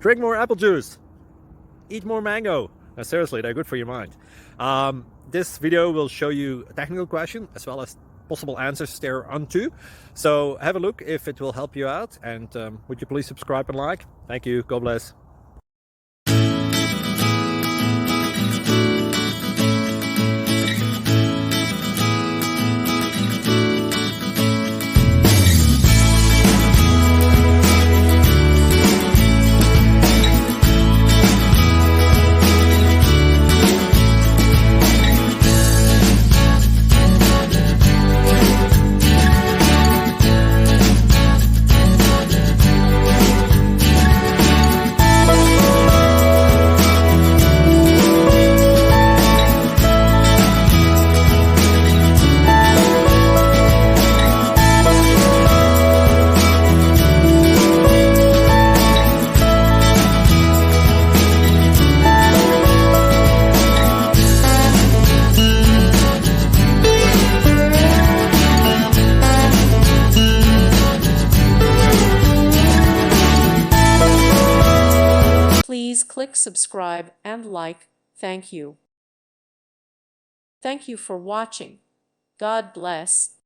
drink more apple juice, eat more mango. No, seriously, they're good for your mind. This video will show you a technical question as well as possible answers thereunto. So have a look if it will help you out, and would you please subscribe and like? Thank you. God bless. Please click subscribe and like. Thank you. Thank you for watching. God bless.